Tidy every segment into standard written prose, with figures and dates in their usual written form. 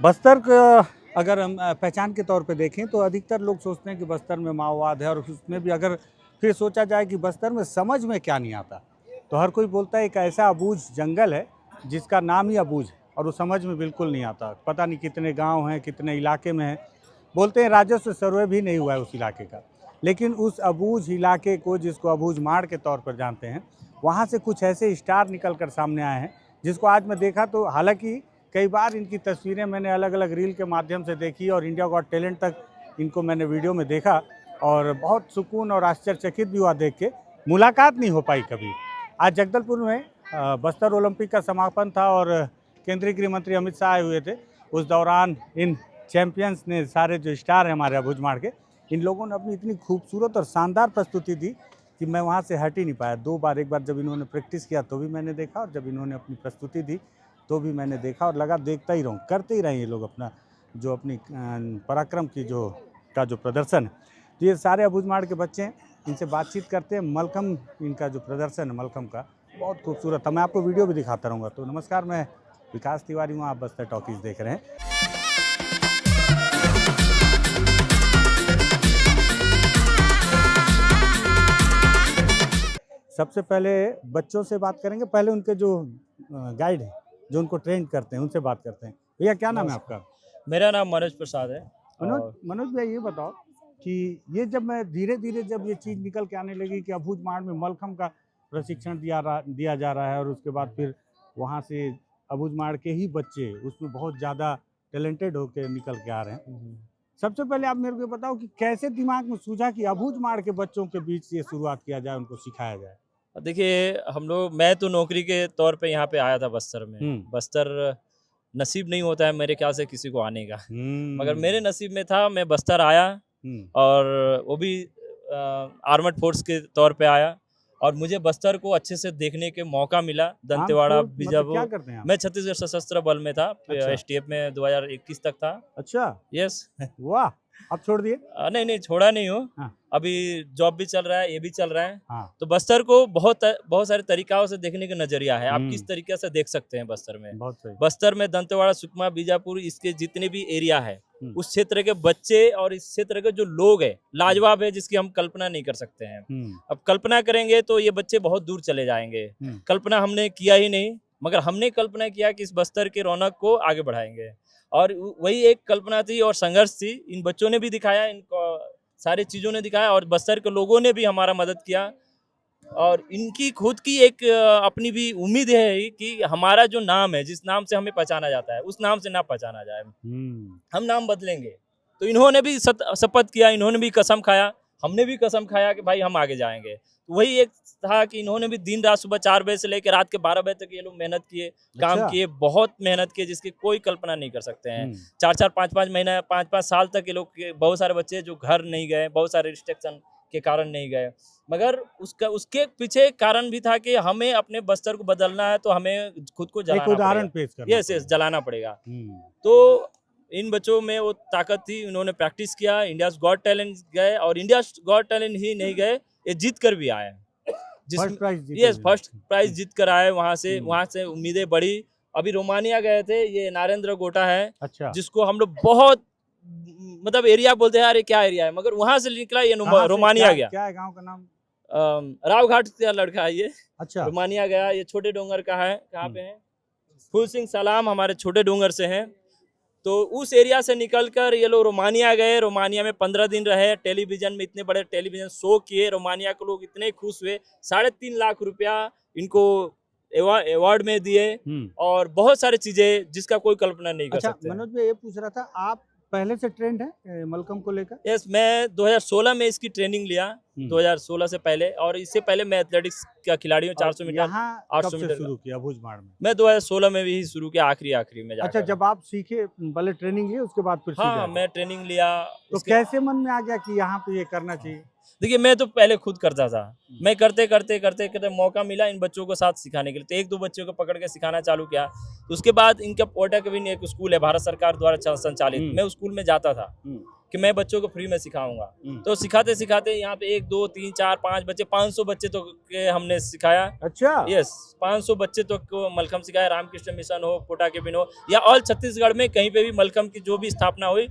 बस्तर का अगर हम पहचान के तौर पे देखें तो अधिकतर लोग सोचते हैं कि बस्तर में माओवाद है, और उसमें भी अगर फिर सोचा जाए कि बस्तर में समझ में क्या नहीं आता, तो हर कोई बोलता है एक ऐसा अबूझ जंगल है जिसका नाम ही अबूझ है, और वो समझ में बिल्कुल नहीं आता। पता नहीं कितने गांव हैं, कितने इलाके में हैं। बोलते हैं राजस्व सर्वे भी नहीं हुआ है उस इलाके का, लेकिन उस अबूझ इलाके को, जिसको अबूझ माड़ के तौर पर जानते हैं, वहाँ से कुछ ऐसे स्टार निकल कर सामने आए हैं जिसको आज मैं देखा। तो हालांकि कई बार इनकी तस्वीरें मैंने अलग अलग रील के माध्यम से देखी, और इंडिया गॉट टैलेंट तक इनको मैंने वीडियो में देखा, और बहुत सुकून और आश्चर्यचकित भी हुआ देख के। मुलाकात नहीं हो पाई कभी। आज जगदलपुर में बस्तर ओलंपिक का समापन था, और केंद्रीय गृह मंत्री अमित शाह आए हुए थे। उस दौरान इन चैंपियंस ने, सारे जो स्टार हैं हमारे अबूझ माड़ के, इन लोगों ने अपनी इतनी खूबसूरत और शानदार प्रस्तुति दी कि मैं वहाँ से हट ही नहीं पाया। दो बार, एक बार जब इन्होंने प्रैक्टिस किया तो भी मैंने देखा, और जब इन्होंने अपनी प्रस्तुति दी तो भी मैंने देखा, और लगा देखता ही रहूँ, करते ही रहें ये लोग अपना जो अपनी पराक्रम की जो प्रदर्शन है। तो ये सारे अबूझ माड़ के बच्चे हैं, इनसे बातचीत करते हैं। मलखम, इनका जो प्रदर्शन है मलखम का, बहुत खूबसूरत था। मैं आपको वीडियो भी दिखाता रहूँगा। तो नमस्कार, मैं विकास तिवारी हूँ, आप बस्तर टॉकीज देख रहे हैं। सबसे पहले बच्चों से बात करेंगे, पहले उनके जो गाइड हैं, जो उनको ट्रेन करते हैं, उनसे बात करते हैं। भैया क्या नाम है आपका? मेरा नाम मनोज प्रसाद है। मनोज भैया, ये बताओ कि ये जब मैं धीरे धीरे जब ये चीज़ निकल के आने लगी कि अबूझ माड़ में मलखम का प्रशिक्षण दिया जा रहा है, और उसके बाद फिर वहाँ से अबूझ माड़ के ही बच्चे उसमें बहुत ज़्यादा टैलेंटेड होकर निकल के आ रहे हैं। सबसे पहले आप मेरे को बताओ कि कैसे दिमाग में सूझा कि अबूझ माड़ के बच्चों के बीच ये शुरुआत किया जाए, उनको सिखाया जाए? देखिए, मैं तो नौकरी के तौर पे यहाँ पे आया था बस्तर में। बस्तर नसीब नहीं होता है मेरे ख्याल से किसी को आने का। मगर मेरे नसीब में था, मैं बस्तर आया, और वो भी आर्मड फोर्स के तौर पे आया, और मुझे बस्तर को अच्छे से देखने के मौका मिला। दंतेवाड़ा, बीजापुर। क्या करते हैं आप? मैं छत्तीसगढ़ सशस्त्र बल में था। अच्छा। एसटीएफ में 2021 तक था। अच्छा, यस। वाह, अब छोड़ दिए? नहीं छोड़ा नहीं हूँ। हाँ। अभी जॉब भी चल रहा है, ये भी चल रहा है। हाँ। तो बस्तर को बहुत सारे तरीकाओं से देखने का नजरिया है। आप किस तरीके से देख सकते हैं बस्तर में? बहुत सही। बस्तर में दंतेवाड़ा, सुकमा, बीजापुर, इसके जितने भी एरिया है, उस क्षेत्र के बच्चे और इस क्षेत्र के जो लोग हैं, लाजवाब है, जिसकी हम कल्पना नहीं कर सकते हैं। अब कल्पना करेंगे तो ये बच्चे बहुत दूर चले जाएंगे। कल्पना हमने किया ही नहीं, मगर हमने कल्पना किया कि इस बस्तर के रौनक को आगे बढ़ाएंगे, और वही एक कल्पना थी और संघर्ष थी। इन बच्चों ने भी दिखाया, इनको सारी चीज़ों ने दिखाया, और बस्तर के लोगों ने भी हमारा मदद किया, और इनकी खुद की एक अपनी भी उम्मीद है कि हमारा जो नाम है, जिस नाम से हमें पहचाना जाता है, उस नाम से ना पहचाना जाए। हम नाम बदलेंगे। तो इन्होंने भी शपथ किया, इन्होंने भी कसम खाया, हमने भी कसम खाया कि भाई हम आगे जाएंगे। तो वही एक था कि इन्होंने भी दिन रात, सुबह 4 बजे से लेकर रात के 12 बजे तक ये लोग मेहनत किए, काम किए, बहुत मेहनत किए, जिसकी कोई कल्पना नहीं कर सकते हैं। 4-4, 5-5 महीना, 5-5 साल तक ये लोग, बहुत सारे बच्चे जो घर नहीं गए, बहुत सारे रिस्ट्रिक्शन के कारण नहीं गए, मगर उसके पीछे कारण भी था कि हमें अपने बस्तर को बदलना है, तो हमें खुद को जलाना पड़ेगा। उदाहरण पेश करना। यस, जलाना पड़ेगा। तो इन बच्चों में वो ताकत थी, इन्होंने प्रैक्टिस किया, इंडियाज गॉट टैलेंट गए, और इंडियाज गॉट टैलेंट ही नहीं गए, ये जीत कर भी आए। फर्स्ट प्राइज जीत कर आए। वहाँ से उम्मीदें बढ़ी। अभी रोमानिया गए थे, ये नारेंद्र गोटा है। अच्छा। जिसको हम लोग बहुत, मतलब एरिया बोलते हैं, अरे क्या एरिया है, मगर वहाँ से निकला ये रोमानिया गया। क्या है गांव का नाम? रावघाट का लड़का है ये। अच्छा। रोमानिया गया, ये छोटे डोंगर का है। कहाँ पे है? फूल सिंह सलाम हमारे छोटे डोंगर से हैं। तो उस एरिया से निकलकर ये लोग रोमानिया गए। रोमानिया में 15 दिन रहे, टेलीविजन में इतने बड़े टेलीविजन शो किए। रोमानिया के लोग इतने खुश हुए, 3.5 लाख रुपया इनको अवार्ड में दिए, और बहुत सारी चीजें जिसका कोई कल्पना नहीं कर सकते। मनोज भाई, ये पूछ रहा था, आप पहले से ट्रेंड है मलखम को लेकर? यस, मैं 2016 में इसकी ट्रेनिंग लिया, 2016 से पहले, और इससे पहले मैं एथलेटिक्स का खिलाड़ी हूँ। 400 मीटर, 800 मीटर शुरू किया अबूझ माड़ में? मैं 2016 में भी शुरू किया, आखिरी में जाकर। अच्छा, जब आप सीखे, पहले ट्रेनिंग लिए, उसके बाद फिर? हाँ, मैं ट्रेनिंग लिया। तो कैसे मन में आ गया कि यहाँ पे ये करना चाहिए? देखिए, मैं तो पहले खुद करता था। मैं करते मौका मिला इन बच्चों को साथ सिखाने के लिए, तो 1-2 बच्चों को पकड़ के सिखाना चालू किया। तो उसके बाद इनका पोटा के भी एक स्कूल है, भारत सरकार द्वारा संचालित, मैं उस स्कूल में जाता था कि मैं बच्चों को फ्री में सिखाऊंगा। तो सिखाते सिखाते यहाँ पे 1 2 3 4 5 बच्चे 500 बच्चे तो के हमने सिखाया। अच्छा। यस, 500 बच्चे तो को मलखम सिखाया। रामकृष्ण मिशन हो, कोटा के बिन हो, या ऑल छत्तीसगढ़ में कहीं पे भी मलखम की जो भी स्थापना हुई,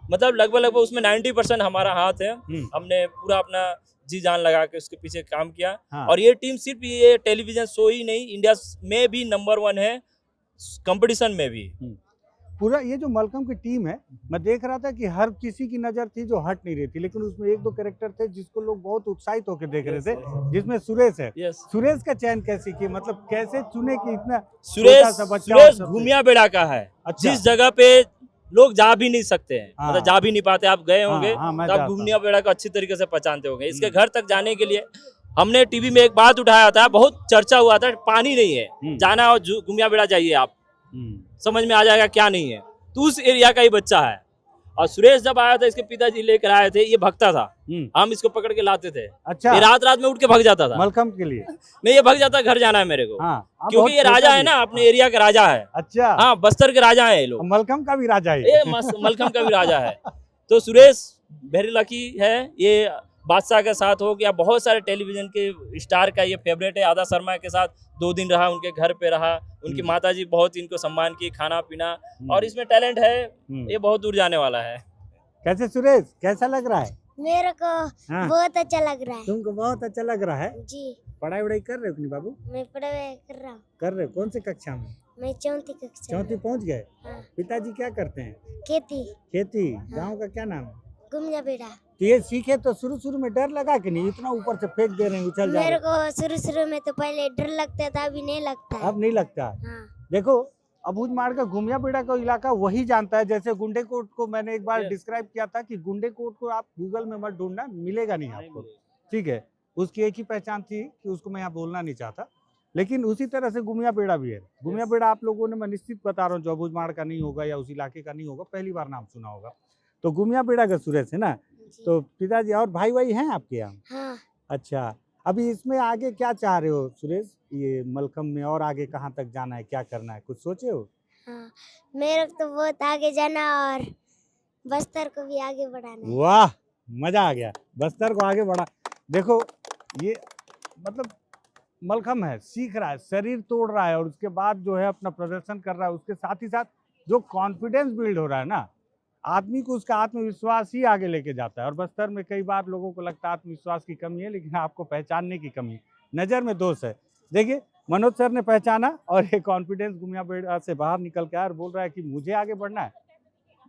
मतलब लगभग उसमें 90% हमारा हाथ है। हमने पूरा अपना जी जान लगा के उसके पीछे काम किया। हाँ। और ये टीम सिर्फ ये टेलीविजन शो ही नहीं, इंडिया में भी नंबर 1 है कंपटीशन में भी। पूरा ये जो मलखम की टीम है, मैं देख रहा था कि हर किसी की नजर थी जो हट नहीं रही थी, लेकिन उसमें 1-2 कैरेक्टर थे जिसको लोग बहुत उत्साहित होकर देख रहे थे, जिसमें सुरेश है। सुरेश का चयन कैसे किया, मतलब कैसे चुने कि इतना छोटा सा बच्चा? सुरेश घूमिया बेड़ा का है। अच्छा। जिस जगह पे लोग जा भी नहीं सकते हैं, हाँ। मतलब जा भी नहीं पाते, आप गए होंगे हाँ, तो आप घूमिया बेड़ा को अच्छी तरीके से पहचानते होंगे। इसके घर तक जाने के लिए हमने टीवी में एक बात उठाया था, बहुत चर्चा हुआ था, पानी नहीं है, जाना और घूमिया बेड़ा जाइए, आप समझ में आ जाएगा क्या नहीं है। तो उस एरिया का ही बच्चा है। और सुरेश जब आया था, इसके पिताजी लेकर आए थे, ये भगता था, हम इसको पकड़ के लाते थे। अच्छा। ये रात रात में उठ के भग जाता था मलखम के लिए। नहीं, ये भग जाता, घर जाना है मेरे को। हाँ, क्योंकि ये राजा है ना, अपने एरिया का राजा है। अच्छा। हाँ, बस्तर के राजा है ये लोग। मलखम का भी राजा है ये मलखम का भी राजा है। तो सुरेश वेरी लकी है, ये बादशाह के साथ हो गया, बहुत सारे टेलीविजन के स्टार का ये फेवरेट है। आदा शर्मा के साथ 2 दिन रहा, उनके घर पे रहा, उनकी माताजी बहुत इनको सम्मान की, खाना पीना, और इसमें टैलेंट है, ये बहुत दूर जाने वाला है। कैसे सुरेश, कैसा लग रहा है? मेरे को बहुत अच्छा लग रहा है। तुमको बहुत अच्छा लग रहा है जी। पढ़ाई वढ़ाई कर रहे हो कि नहीं बाबू? मैं पढ़ाई कर रहा हूँ। कर रहे हो? कौन सी कक्षा में? मैं 4th कक्षा। 4th पहुँच गए? हाँ। पिताजी क्या करते हैं? खेती। खेती। गाँव का क्या नाम है? घूमिया बेड़ा। तो ये सीखे तो शुरू में डर लगा कि नहीं? इतना ऊपर से फेंक दे रहे हैं, उछल जा रहे मेरे को शुरू में तो पहले डर लगता था, अभी नहीं लगता है। अब नहीं लगता। हाँ। देखो, अबूझमाड़ का घूमिया बेड़ा का इलाका वही जानता है। जैसे गुंडे कोट को मैंने एक बार डिस्क्राइब किया था कि गुंडे कोट को आप गूगल में मत ढूंढना, मिलेगा नहीं आपको, ठीक है। उसकी एक ही पहचान थी कि उसको मैं यहाँ बोलना नहीं चाहता, लेकिन उसी तरह से घूमिया बेड़ा भी है। घूमिया बेड़ा आप लोगों ने, मैं निश्चित बता रहा हूँ, जो अबूझमाड़ का नहीं होगा या उस इलाके का नहीं होगा, पहली बार नाम सुना होगा। तो घूमिया बेड़ा का सुरेश है ना? तो पिताजी और भाई भाई हैं आपके यहाँ? हाँ। अच्छा, अभी इसमें आगे क्या चाह रहे हो सुरेश? ये मलखम में और आगे कहाँ तक जाना है, क्या करना है, कुछ सोचे हो? हाँ, मेरे को तो बहुत आगे जाना और बस्तर को भी आगे बढ़ाना है। वाह, मजा आ गया, बस्तर को आगे बढ़ा। देखो, ये मतलब मलखम है, सीख रहा है, शरीर तोड़ रहा है, और उसके बाद जो है अपना प्रदर्शन कर रहा है। उसके साथ ही साथ जो कॉन्फिडेंस बिल्ड हो रहा है ना, आदमी को उसका आत्मविश्वास ही आगे लेके जाता है। और बस्तर में कई बार लोगों को लगता है आत्मविश्वास की कमी है, लेकिन आपको पहचानने की कमी है, नज़र में दोष है। देखिए, मनोज सर ने पहचाना और ये कॉन्फिडेंस घूमिया बेड़ा से बाहर निकल के आया और बोल रहा है कि मुझे आगे बढ़ना है,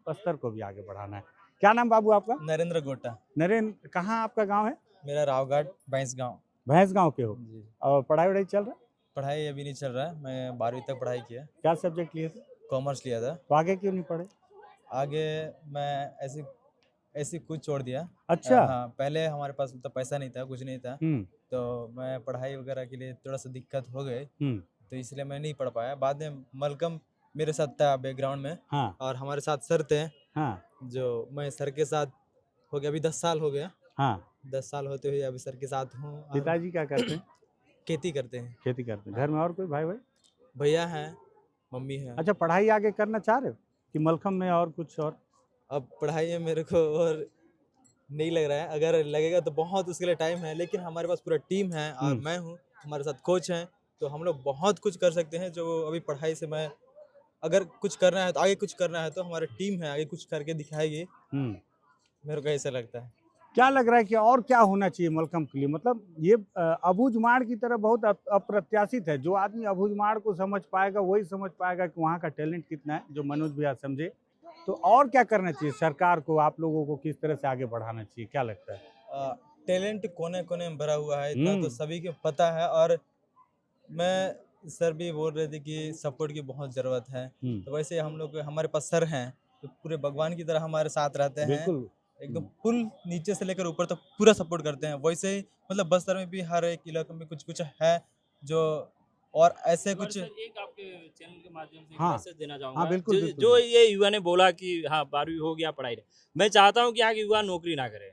बस्तर को भी आगे बढ़ाना है। क्या नाम बाबू आपका? नरेंद्र गोटा। नरेंद्र, कहाँ आपका गाँव है? मेरा रावघाट भैंस गाँव। भैंस गाँव के हो? जी। और पढ़ाई वढ़ाई चल रहा है? पढ़ाई अभी नहीं चल रहा है, मैं 12वीं तक पढ़ाई किया। क्या सब्जेक्ट लिए थे? कॉमर्स लिया था। तो आगे क्यों नहीं पढ़े? आगे मैं ऐसे कुछ छोड़ दिया। अच्छा। हाँ, पहले हमारे पास उतना पैसा नहीं था, कुछ नहीं था, तो मैं पढ़ाई वगैरह के लिए थोड़ा सा दिक्कत हो गई, तो इसलिए मैं नहीं पढ़ पाया। बाद में मलखम मेरे साथ था बैकग्राउंड में। हाँ। और हमारे साथ सर थे। हाँ। जो मैं सर के साथ हो गया, अभी 10 साल हो गया। हाँ। 10 साल होते हुए अभी सर के साथ हूँ। पिताजी क्या करते हैं? खेती करते हैं। खेती करते हैं। घर में और कोई भाई भाई? भैया हैं, मम्मी है। अच्छा, पढ़ाई आगे करना चाह रहे हो कि मलखम में और कुछ और? अब पढ़ाई में मेरे को और नहीं लग रहा है, अगर लगेगा तो बहुत उसके लिए टाइम है, लेकिन हमारे पास पूरा टीम है और मैं हूँ, हमारे साथ कोच हैं, तो हम लोग बहुत कुछ कर सकते हैं। जो अभी पढ़ाई से मैं अगर कुछ करना है तो आगे कुछ करना है तो हमारी टीम है, आगे कुछ करके दिखाएगी। मेरे को ऐसा लगता है। क्या लग रहा है कि और क्या होना चाहिए मलखम के लिए? मतलब ये अबूझमाड़ की तरह बहुत अप्रत्याशित है। जो आदमी अबूझमाड़ को समझ पाएगा वही समझ पाएगा कि वहाँ का टैलेंट कितना है, जो मनोज भैया समझे। तो और क्या करना चाहिए सरकार को, आप लोगों को किस तरह से आगे बढ़ाना चाहिए, क्या लगता है? टैलेंट कोने कोने में भरा हुआ है, इतना तो सभी को पता है। और मैं सर भी बोल रहे थे कि सपोर्ट की बहुत ज़रूरत है, तो वैसे हम लोग, हमारे पास सर हैं तो पूरे भगवान की तरह हमारे साथ रहते हैं, एकदम फुल नीचे से लेकर ऊपर तक पूरा सपोर्ट करते हैं। वैसे ही मतलब बस्तर में भी हर एक इलाके में कुछ कुछ है जो, और ऐसे कुछ एक आपके चैनल के माध्यम से हाँ, मैसेज देना चाहूंगा। हाँ, बिल्कुल, बिल्कुल। जो ये युवा ने बोला कि हाँ 12वीं हो गया, पढ़ाई रहे, मैं चाहता हूँ कि यहाँ के युवा नौकरी ना करे,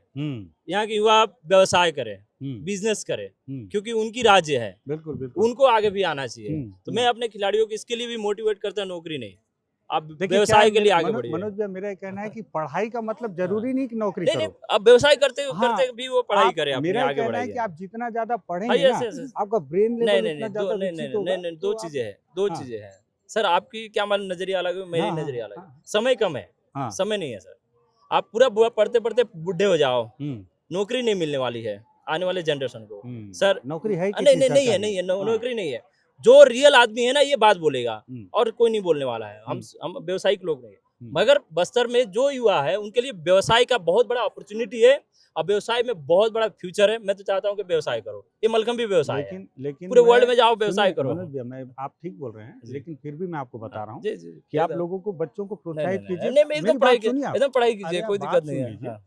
यहाँ के युवा व्यवसाय करे, बिजनेस करे, क्योंकि उनकी राज्य है, बिल्कुल बिल्कुल, उनको आगे भी आना चाहिए। तो मैं अपने खिलाड़ियों को इसके लिए भी मोटिवेट करता हूँ, नौकरी नहीं, आप देखिए, व्यवसाय क्या के लिए है, आगे मनोज बढ़िए। मनोज भैया, मेरा ये कहना है कि पढ़ाई का मतलब जरूरी नहीं कि नौकरी नहीं नहीं, करो। अब व्यवसाय करते हाँ, करते भी वो पढ़ाई करे, अपने मेरा ये आगे कहना है कि बढ़ाइए। आप जितना ज्यादा हाँ, पढ़ेंगे यस ना, यस यस। आपका ब्रेन नहीं लेवल नहीं उतना नहीं, ज्यादा नहीं नहीं विकसित नहीं होगा, नहीं, तो दो आप चीजें हैं, दो हाँ चीजें हैं सर। आपकी क्या मान नजरिया अलग है, मेरी हाँ हाँ नजरिया अलग है। हाँ समय कम है, हाँ समय नहीं है सर। आप पूरा पढ़ते पढ़ते बूढ़े हो जाओ, हम्म, नौकरी नहीं मिलने वाली है आने वाले जनरेशन को हम्म। सर। नौकरी है नहीं कितनी नहीं नहीं है, सरकारी? नहीं है, हाँ, नौकरी नहीं है। जो रियल आदमी है ना ये बात बोलेगा, हम्म, और कोई नहीं बोलने वाला है। हम व्यवसायिक लोग नहीं है। हम्म, मगर बस्तर में जो युवा है उनके लिए व्यवसाय का बहुत बड़ा अपॉर्चुनिटी है, और व्यवसाय में बहुत बड़ा फ्यूचर है। मैं तो चाहता हूँ कि व्यवसाय करो, ये मलखम भी व्यवसाय है। लेकिन पूरे मैं, वर्ल्ड में जाओ व्यवसाय सुनिए करो। मनोज भैया, मैं आप ठीक बोल रहे हैं, जी। लेकिन फिर भी मैं आपको बता रहा हूँ जी जी कि आप एकदम। लोगों को, बच्चों को नहीं नहीं प्रोत्साहित नहीं कीजिए। नहीं, मैं एकदम मेरी पढ़ाई बात सुनिए आप, एकदम पढ़ाई अरे कीजिए, आप कोई बात दिक्कत नहीं सुन है। लीजिए। हाँ।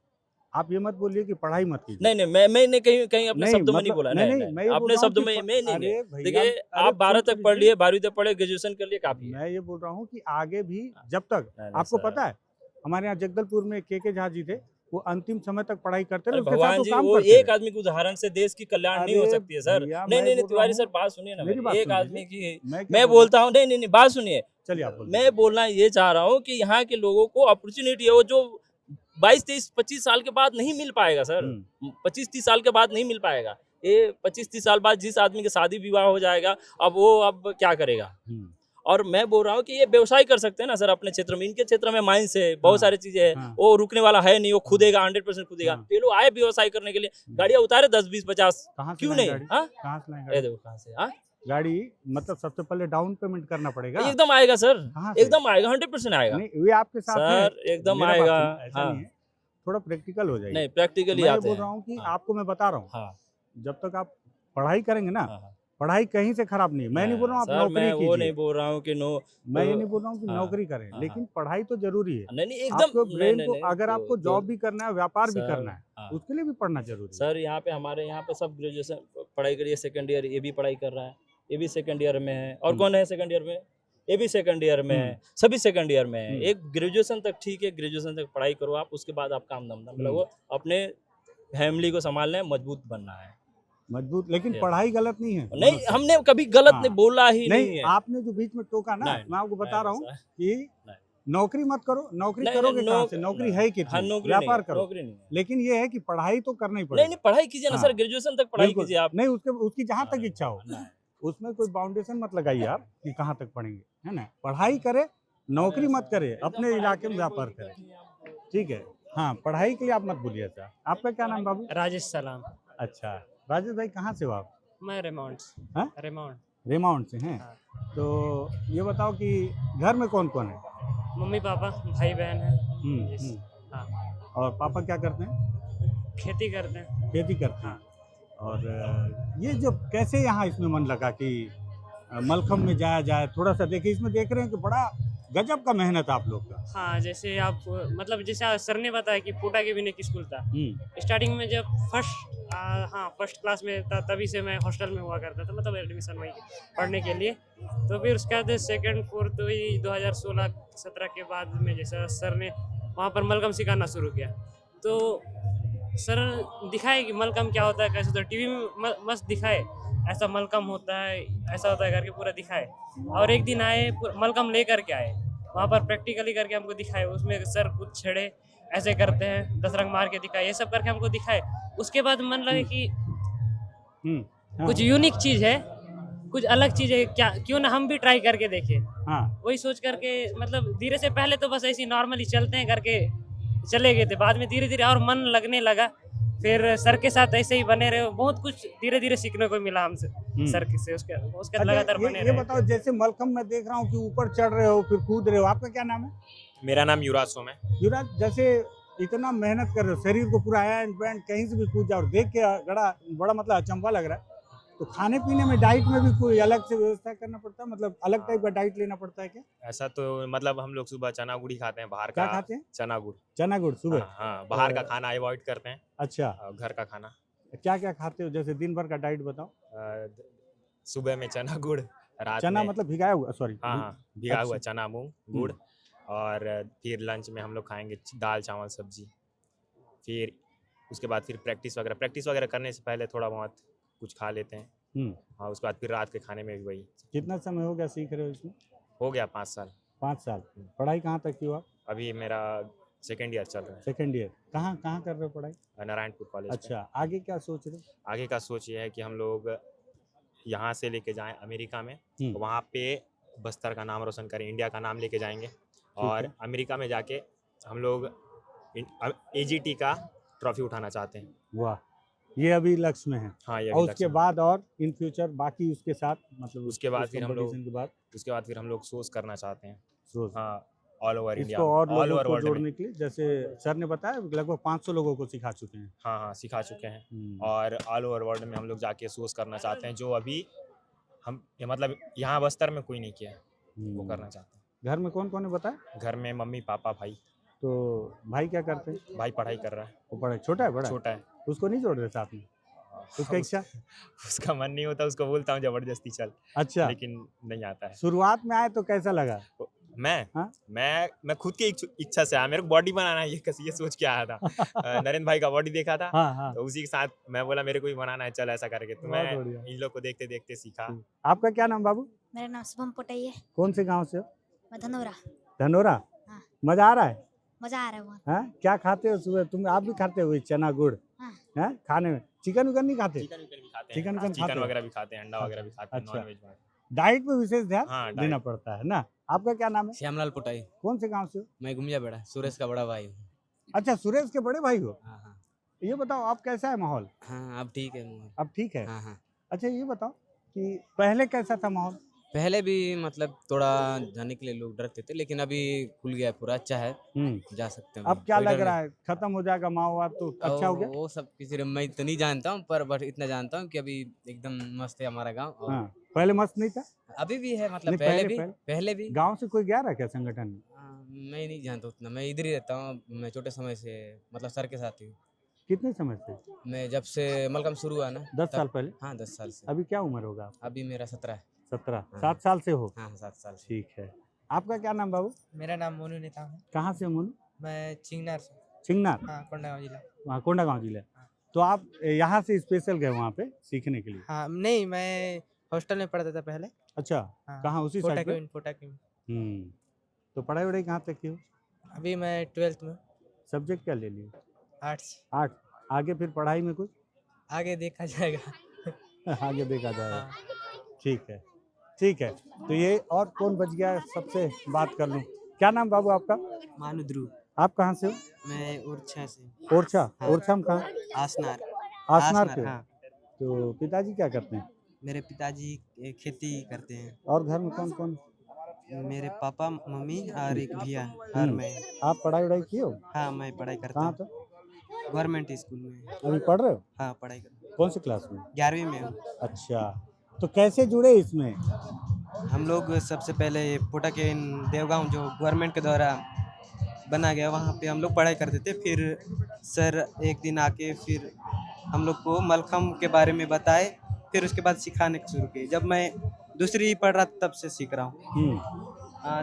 आप ये मत बोलिए कि पढ़ाई मत कीजिए। नहीं नहीं, मैंने कहीं अपने नहीं, शब्दों में नहीं मतलब बोला। नहीं नहीं नहीं, मैं ये नहीं, बोल अपने रहा हूँ शब्दों कि में मैं नहीं अरे है। भैया, देखिए, अरे आप 12 सुन तो तक पढ़ लीजिए। लिए, 12वीं तक पढ़े, ग्रेजुएशन कर लिए, काफी है। मैं ये बोल रहा हूँ कि आगे भी जब तक, नहीं नहीं आपको सर। पता है हमारे यहाँ जगदलपुर में के झा जी थे, वो अंतिम समय तक पढ़ाई करते रहे, अरे उसके साथ भगवान वो जी, काम वो करते एक रहे। आदमी के उदाहरण से देश की कल्याण नहीं हो अरे सकती है सर। भैया, नहीं मैं नहीं नहीं, बोल रहा तिवारी हूँ, सर बात सुनिए ना मेरी मेरी। बात एक सुन आदमी लीजिए। की मैं क्या मैं बोल रहा बोलता हूँ, नहीं नहीं नहीं, बात सुनिए। चलिए आप बोल मैं दीजिए। बोलना ये चाह रहा हूँ कि यहाँ के लोगों को अपॉर्चुनिटी है, वो जो 22 23 25 साल के बाद नहीं मिल पाएगा सर। 25 30 साल के बाद नहीं मिल पाएगा। ये 25 30 साल बाद जिस आदमी की शादी विवाह हो जाएगा, अब वो अब क्या करेगा। और मैं बोल रहा हूँ कि ये व्यवसाय कर सकते हैं ना सर अपने क्षेत्र में। इनके क्षेत्र में माइंस है, बहुत हाँ, सारी चीजें है, हाँ, वो रुकने वाला है नहीं, वो खुदेगा, 100% खुदेगा। हाँ। तो ये लोग आए व्यवसाय करने के लिए, गाड़ियाँ उतारे 10 20 50, कहाँ से क्यों लाएं नहीं। गाड़ी? हाँ, कहाँ से लाएं ये गाड़ी? देखो कहाँ से। हाँ, गाड़ी मतलब सबसे पहले डाउन पेमेंट करना पड़ेगा। एकदम आएगा सर, कहाँ से? एकदम आएगा, 100% आएगा नहीं, वे आपके साथ है, सर, एकदम मेरा बात आएगा। सुनो, ऐसा हाँ, नहीं है, थोड़ा प्रैक्टिकल हो जाइए। नहीं प्रैक्टिकली मैं ये आते बोल हैं। रहा हूँ कि हाँ, आपको मैं बता रहा हूँ, हाँ, जब तक आप पढ़ाई करेंगे ना, हाँ, हाँ। पढ़ाई कहीं से खराब नहीं है। मैं नहीं बोल रहा हूँ आप सर, नौकरी मैं वो नहीं कीजिए, बोल रहा हूँ कि मैं ये नहीं बोल रहा हूँ कि हाँ, नौकरी करें, हाँ, लेकिन हाँ। पढ़ाई तो जरूरी है। नहीं नहीं, एकदम आपको नहीं ब्रेन नहीं को, नहीं, अगर आपको जॉब भी करना है, व्यापार भी सर, करना है, हाँ। उसके लिए भी पढ़ना जरूरी है। सर यहाँ पे हमारे यहाँ पे सब ग्रेजुएशन पढ़ाई करिए, सेकंड ईयर ये भी पढ़ाई कर रहा है, ये भी सेकंड ईयर में है। और कौन है सेकंड ईयर में? ये भी सेकंड ईयर में है, सभी सेकंड ईयर में है। एक ग्रेजुएशन तक ठीक है, ग्रेजुएशन तक पढ़ाई करो आप, उसके बाद आप काम धंधा मतलब वो अपने फैमिली को संभालना है, मजबूत बनना है। मजबूत, लेकिन ये। पढ़ाई गलत नहीं है। नहीं, हमने कभी गलत हाँ। नहीं बोला ही नहीं नहीं, है। आपने जो बीच में टोका ना, नहीं, मैं आपको बता रहा हूँ नहीं, कि नहीं। नौकरी मत करो, नौकरी नहीं, करोगे नहीं, कहाँ से? नौकरी नहीं। है हाँ, कितनी? नौकरी नहीं व्यापार है, करो, नौकरी नहीं है। लेकिन ये है कि पढ़ाई तो करना ही नहीं पड़ेगा। नहीं, पढ़ाई कीजिए ना हाँ। सर, ग्रेजुएशन तक पढ़ाई बिल्कुल। कीजिए आप। नहीं, उसकी जहाँ तक हाँ, इच्छा हो, नहीं। उसमें कोई बाउंडेशन मत लगाइए आप कि कहाँ तक पढ़ेंगे, है ना? पढ़ाई करे, नौकरी मत करे, अपने इलाके में व्यापार करे, ठीक है? हाँ, पढ़ाई के लिए आप मत भूलिए। अच्छा, आपका क्या नाम बाबू? राजेश सलाम। अच्छा, राजेश भाई कहाँ से हो आप? मैं रेमाउंट से। हाँ? रेमाउंट। रेमाउंट से हैं? हाँ। तो ये बताओ कि घर में कौन कौन है? मम्मी पापा भाई बहन है। हम्म। हाँ, और पापा क्या करते हैं? खेती करते हैं। खेती करते हैं। और ये जो कैसे यहाँ इसमें मन लगा कि मलखम में जाया जाए, थोड़ा सा देखिए, इसमें देख रहे हैं कि बड़ा गजब का मेहनत आप लोग का। हाँ, जैसे आप मतलब जैसे सर ने बताया कि पोटा के बिना स्कूल था। स्टार्टिंग में जब फर्स्ट क्लास में था, तभी से मैं हॉस्टल में हुआ करता था, मतलब एडमिशन वही पढ़ने के लिए। तो फिर उसके बाद सेकंड फोर्थ वही 2016-17 के बाद में जैसा सर ने वहाँ पर मलखम सिखाना शुरू किया, तो सर दिखाए कि मलखम क्या होता है, कैसे होता है। टीवी में मस्त दिखाए ऐसा मलखम होता है, ऐसा होता है करके पूरा दिखाए। और एक दिन आए, मलखम लेकर के आए, वहाँ पर प्रैक्टिकली करके हमको दिखाए। उसमें सर कुछ छेड़े ऐसे करते हैं, 10 रंग मार के दिखाए, ये सब करके हमको दिखाए। उसके बाद मन लगे कि हाँ। कुछ यूनिक चीज़ है, कुछ अलग चीज़ है, क्या क्यों ना हम भी ट्राई करके देखें। हाँ। वही सोच करके मतलब धीरे से पहले तो बस ऐसे नॉर्मली चलते हैं करके चले गए थे, बाद में धीरे धीरे और मन लगने लगा। फिर सर के साथ ऐसे ही बने रहे, बहुत कुछ धीरे धीरे सीखने को मिला हमसे सर से। उसके अच्छा, लगातार बने ये रहे। बताओ, जैसे मलखम में देख रहा हूँ कि ऊपर चढ़ रहे हो, फिर कूद रहे हो, आपका क्या नाम है? मेरा नाम युवराज सोम है। युवराज, जैसे इतना मेहनत कर रहे हो, शरीर को पूरा एंड बैंड कहीं से भी कूद जाओ, देख के बड़ा मतलब अचंभा लग रहा है। तो खाने पीने में, डाइट में भी कोई अलग से व्यवस्था करना पड़ता है, मतलब अलग टाइप का डाइट लेना पड़ता है क्या? ऐसा तो मतलब हम लोग सुबह चना गुड़ ही खाते हैं, बाहर क्या का खाते हैं? चना गुड़। चना गुड़ सुबह? हाँ, बाहर का खाना अवॉइड करते हैं। अच्छा, और घर का खाना। क्या क्या खाते हो, जैसे दिन भर का डाइट बताओ। सुबह में चना गुड़, रात चना में मतलब भिगाया हुआ, सॉरी। हाँ भिगा हुआ अच्छा। चना, मूंग, गुड़। और फिर लंच में हम लोग खाएंगे दाल चावल सब्जी। फिर उसके बाद फिर प्रैक्टिस वगैरह करने से पहले थोड़ा बहुत कुछ खा लेते हैं। और उसके बाद फिर रात के खाने में भी वही। कितना समय हो गया सीख रहे हो इसमें? हो गया 5 साल। 5 साल पढ़ाई कहाँ तक की हुआ? अभी मेरा सेकेंड ईयर चल रहा सेकेंड ईयर। कहाँ कहाँ कर रहे हो पढ़ाई? है नारायणपुर कॉलेज। अच्छा, आगे क्या सोच रहे हो? आगे का सोच ये है कि हम लोग यहाँ से लेके जाएं अमेरिका में, वहाँ पे बस्तर का नाम रोशन करें, इंडिया का नाम लेके जाएंगे और है। अमेरिका में जाके हम लोग AGT का ट्रॉफी उठाना चाहते हैं। वाह, ये अभी लक्ष्य में है। हाँ, ये और अभी उसके लक्ष्य है। बाद और इन फ्यूचर बाकी उसके साथ मतलब उसके बाद उस फिर हम लोग competition के बाद उसके बाद फिर हम लोग सोच करना चाहते हैं। सोच हाँ, ऑल ओवर इंडिया, इसको और ऑल लोगों ओवर को वर्ल्ड में। जोड़ने के लिए, जैसे सर ने बताया लगभग 500 लोगों को सिखा चुके हैं। हाँ हाँ, सिखा चुके हैं और ऑल ओवर वर्ल्ड में हम लोग जाके सोच करना चाहते हैं, जो अभी हम मतलब यहाँ बस्तर में कोई नहीं किया है, वो करना चाहते हैं। घर में कौन कौन है बताया? घर में मम्मी पापा भाई। तो भाई क्या करते हैं? भाई पढ़ाई कर रहा है, वो पढ़ाई छोटा है बड़ा है? छोटा है। उसको नहीं जोड़ रहे साथ में? उसका इच्छा? उसका मन नहीं होता, उसको बोलता हूँ जबरदस्ती चल, अच्छा, लेकिन नहीं आता है। शुरुआत में आए तो कैसा लगा? मैं मैं खुद की इच्छा से आया, मेरे को बॉडी बनाना है, ये सोच के आया था। नरेंद्र भाई का बॉडी देखा था, हाँ हाँ। तो उसी के साथ मैं बोला मेरे को भी बनाना है, चल ऐसा करके, तो मैं बहुत बढ़िया। इन लोग को देखते देखते सीखा। आपका क्या नाम बाबू? मेरा नाम शुभम पोटई है। कौन से गांव से हो? मैं धनौरा। धनौरा। हाँ। मजा आ रहा है? मजा आ रहा है बहुत। हाँ, क्या खाते हो सुबह? तुम आप भी खाते हो चना गुड़? हाँ। हैं खाने में? चिकन विकन नहीं खाते? चिकन भी खाते चिकन हैं, खाते हो? वगैरह भी खाते हैं, अंडा वगैरह भी खाते हैं, अच्छा। नॉन वेज में। डाइट पे विशेष ध्यान हाँ, देना पड़ता है ना। आपका क्या नाम है? श्यामलाल पुटाई। कौन से गांव से हो? मैं गुमिया बेड़ा, सुरेश का बड़ा भाई हूँ। अच्छा, सुरेश के बड़े भाई हो? हाँ हाँ ये बताओ आप कैसा है माहौल? हाँ, अब ठीक है माहौल। अब ठीक है? हाँ हाँ, अच्छा ये बताओ कि पहले कैसा था माहौल? पहले भी मतलब थोड़ा जाने के लिए लोग डरते थे, लेकिन अभी खुल गया, पूरा अच्छा है, जा सकते हैं। अब क्या कोई लग डर रहा है, खत्म हो जाएगा माओवाद तो नहीं। अच्छा हो गया? वो सब किसी मैं तो नहीं जानता हूँ, पर बट इतना जानता हूँ कि अभी एकदम मस्त है हमारा गांव। और हाँ, पहले मस्त नहीं था? अभी भी है, मतलब नहीं, पहले भी। गांव से कोई गया रहा क्या संगठन में? मैं नहीं जानता उतना, मैं इधर ही रहता हूँ, मैं छोटे समय से मतलब सर के साथ ही हूँ। कितने समय से? मैं जब से मलकम शुरू हुआ ना, 10 साल पहले? हाँ 10 साल से। अभी क्या उम्र होगा? अभी मेरा 17 है। 17? हाँ। 7 साल से हो? हाँ 7 साल से। ठीक है। आपका क्या नाम बाबू? मेरा नाम मोनू नेता है। कहाँ से हो मोनू? मैं चिंगनार से। चिंगनार? हाँ, कोंडागांव जिला। वहाँ कोंडागांव जिला। तो आप यहाँ से स्पेशल गए वहाँ पे सीखने के लिए? हाँ, नहीं, मैं हॉस्टल में पढ़ता था पहले। अच्छा, हाँ, कहाँ उसी साइड पे? फोटाक्विन। तो पढ़ाई वढ़ाई कहाँ तक की हो? अभी मैं 12th में। सब्जेक्ट क्या ले लिए? आर्ट्स। आर्ट। आगे फिर पढ़ाई में कुछ? आगे देखा जाएगा। आगे देखा जाएगा। हाँ। ठीक है, ठीक है। तो ये और कौन बच गया सबसे बात कर लूँ? क्या नाम बाबू आपका? मानु ध्रुव। आप कहाँ से हो? मैं ओरछा से। ओरछा? हाँ। ओरछा में कहाँ? आसनार। आसनार के हो? हाँ। तो पिताजी क्या करते हैं? मेरे पिताजी खेती करते हैं। और घर में कौन कौन? मेरे पापा, मम्मी और एक भैया और मैं। आप पढ़ाई वढ़ाई किए हो? हाँ, मैं पढ़ाई करता कहाँ हूँ तक? गवर्नमेंट स्कूल में। अभी पढ़ रहे हो? हाँ, पढ़ाई कर कौन सी क्लास में? 11वीं में हूँ। अच्छा, तो कैसे जुड़े इसमें? हम लोग सबसे पहले पोटा के देवगांव जो गवर्नमेंट के द्वारा बना गया, वहाँ पे हम लोग पढ़ाई करते थे। फिर सर एक दिन आके फिर हम लोग को मलखम के बारे में बताए, फिर उसके बाद सिखाने शुरू किए। जब मैं दूसरी पढ़ रहा तब से सीख रहा हूँ।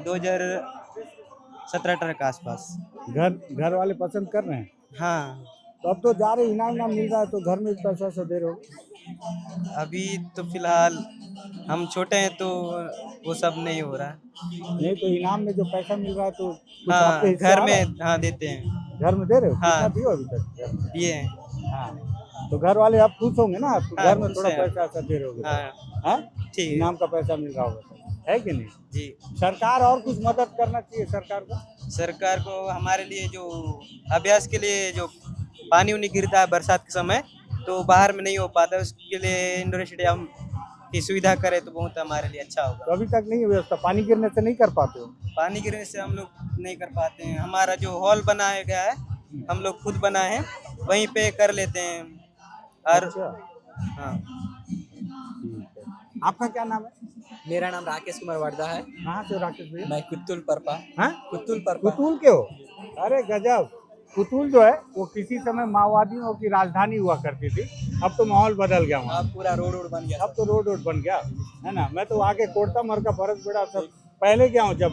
2017-18 के आसपास। घर वाले पसंद कर रहे हैं? हाँ, तो अब तो जा रहे, इनाम मिल रहा है तो घर में पैसा से दे रहे हो? अभी तो फिलहाल हम छोटे हैं तो वो सब नहीं हो रहा। नहीं तो इनाम में जो पैसा मिल रहा है तो कुछ हाँ, आपके हिस्से आ घर रहा है? में हाँ देते हैं। घर में दे रहे हो? हाँ। कितना दिए हो अभी तक घर में? दिए हैं। हाँ, तो घर वाले आप खुश होंगे ना? तो हाँ, घर में खुश थोड़ा हैं। पैसा ऐसा दे रहे होगे? हाँ, हाँ? ठीक है। इनाम का पैसा मिल रहा होगा तो, है कि नहीं? जी, सरकार और कुछ मदद करना चाहिए सरकार को। सरकार को हमारे लिए जो अभ्यास के लिए जो पानी उनी गिरता है बरसात के समय, तो बाहर में नहीं हो पाता, उसके लिए इंडोर स्टेडियम की सुविधा करे तो बहुत हमारे लिए अच्छा तो होगा। अभी तक नहीं है व्यवस्था, पानी गिरने से नहीं कर पाते हो? पानी गिरने से हम लोग नहीं कर पाते हैं। हमारा जो हॉल बनाया गया है, हम लोग खुद बनाए हैं, वहीं पे कर लेते हैं। और अच्छा, हाँ, ठीक है। आपका क्या नाम है? मेरा नाम राकेश कुमार वर्दा है। कहाँ से हो राकेश भैया? मैं कुत्तुल परपा। हाँ? कुत्तुल परपा। कुतुल के हो? अरे गजब। कुतुल जो है वो किसी समय माओवादियों की राजधानी हुआ करती थी, अब तो माहौल बदल गया वहाँ। अब पूरा रोड बन गया। अब तो रोड बन गया है ना। मैं तो आगे कोटता मर का फरस बेड़ा सब पहले गया हूँ, जब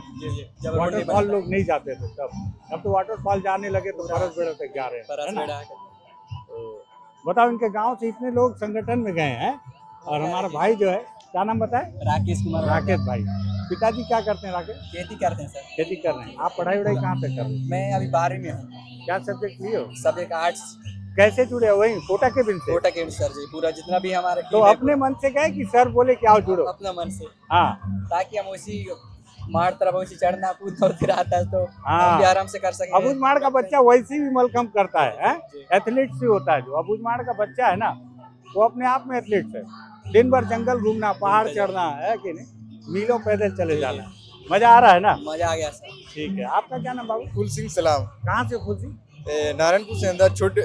वाटरफॉल लोग नहीं जाते थे तब। अब तो वाटरफॉल जाने लगे तो फरस बेड़ा तक जा रहे हैं, है ना? तो बताओ, इनके गांव से इतने लोग संगठन में गए हैं और हमारा भाई जो है, क्या नाम बताए? राकेश कुमार। राकेश भाई। पिताजी क्या करते हैं राकेश? खेती करते हैं सर। खेती कर रहे हैं। आप पढ़ाई वढ़ाई कहाँ पे कर रहे हैं? मैं अभी 12वीं में हूँ। क्या सब्जेक्ट लिए हो? Subject arts. कैसे जुड़े हो? वही कोटा के बिन से? कोटा के सर जी, पूरा जितना भी हमारे तो अपने मन से गए कि सर बोले कि आओ जुड़ो? अपना मन से, हाँ। ताकि हम उसी मार तरफ वैसे चढ़ना कूदना होते रहता है, तो हाँ। हम भी आराम से कर सकें। अबूझ माड़ का बच्चा वैसे भी मलखम करता है, एथलीट से होता है। जो अबूझ माड़ का बच्चा है ना, वो अपने आप में एथलीट है। दिन भर जंगल घूमना, पहाड़ चढ़ना है कि नहीं, मीलों पैदल चले जाना, मजा आ रहा है ना? मजा आ गया सर। ठीक है। आपका क्या नाम बाबू? फूल सिंह सलाम। कहाँ से फूल सिंह? नारायणपुर से अंदर छोटे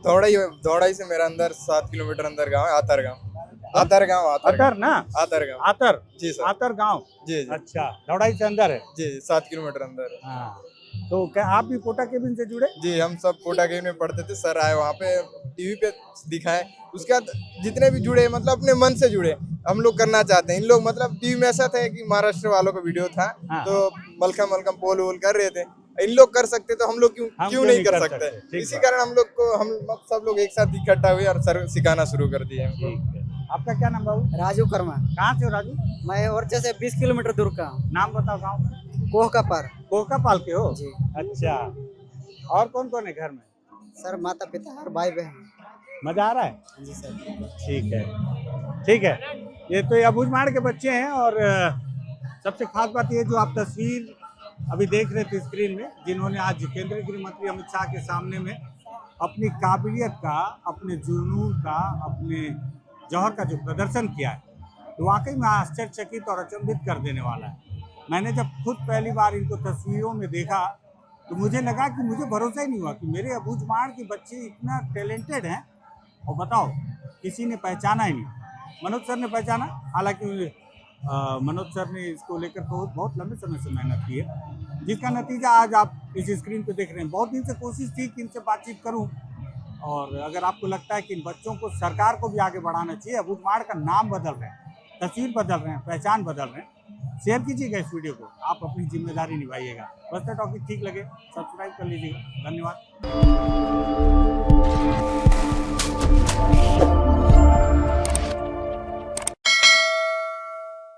दौड़ाई से मेरा अंदर 7 किलोमीटर अंदर गांव है, आतर गांव। आतर ना? आतर गांव। आतर? जी सर। आतर गांव? जी जी। अच्छा, दौड़ाई से अंदर है? जी 7 किलोमीटर अंदर। हाँ। तो क्या आप भी कोटा केबिन से जुड़े? जी, हम सब कोटा केबिन में पढ़ते थे। सर आए वहाँ पे, टीवी पे दिखाए, उसके बाद जितने भी जुड़े मतलब अपने मन से जुड़े। हम लोग करना चाहते हैं। इन लोग मतलब टीवी में ऐसा था कि महाराष्ट्र वालों का वीडियो था, हाँ। तो मलखम पोल वोल कर रहे थे। इन लोग कर सकते तो हम लोग क्यों नहीं कर सकते? इसी कारण हम सब लोग एक साथ इकट्ठा हुए और सर सिखाना शुरू कर दिए हमको। ठीक है। आपका क्या नाम बाबू? राजू कर्मा। कहाँ से हो राजू? मैं और जैसे 20 किलोमीटर दूर का हूँ। नाम बताओ गाँव का। कोह का पार। कोहका पाल के हो? जी। अच्छा। और कौन कौन है घर में? सर माता पिता और भाई बहन। मजा आ रहा है? जी सर। ठीक है, ठीक है। ये तो अबूझ माड़ के बच्चे हैं। और सबसे खास बात ये जो आप तस्वीर अभी देख रहे थे स्क्रीन में, जिन्होंने आज केंद्रीय गृह मंत्री अमित शाह के सामने में अपनी काबिलियत का, अपने जुनून का, अपने जौहर का जो प्रदर्शन किया है, तो वाकई में आश्चर्यचकित और अचंभित कर देने वाला है। मैंने जब खुद पहली बार इनको तस्वीरों में देखा तो मुझे लगा कि मुझे भरोसा ही नहीं हुआ कि मेरे अबूझ माड़ के बच्चे इतना टैलेंटेड हैं। और बताओ, किसी ने पहचाना ही नहीं। मनोज सर ने पहचाना, हालांकि मनोज सर ने इसको लेकर बहुत लंबे समय से मेहनत की है, जिसका नतीजा आज आप इस स्क्रीन पे देख रहे हैं। बहुत दिन से कोशिश थी कि इनसे बातचीत करूं, और अगर आपको लगता है कि इन बच्चों को, सरकार को भी आगे बढ़ाना चाहिए। अबूझ माड़ का नाम बदल रहे हैं, तस्वीर बदल रहे हैं, पहचान बदल रहे हैं। शेयर कीजिएगा इस वीडियो को, आप अपनी जिम्मेदारी निभाइएगा। बस्तर टॉकिंग ठीक लगे सब्सक्राइब कर लीजिएगा। धन्यवाद।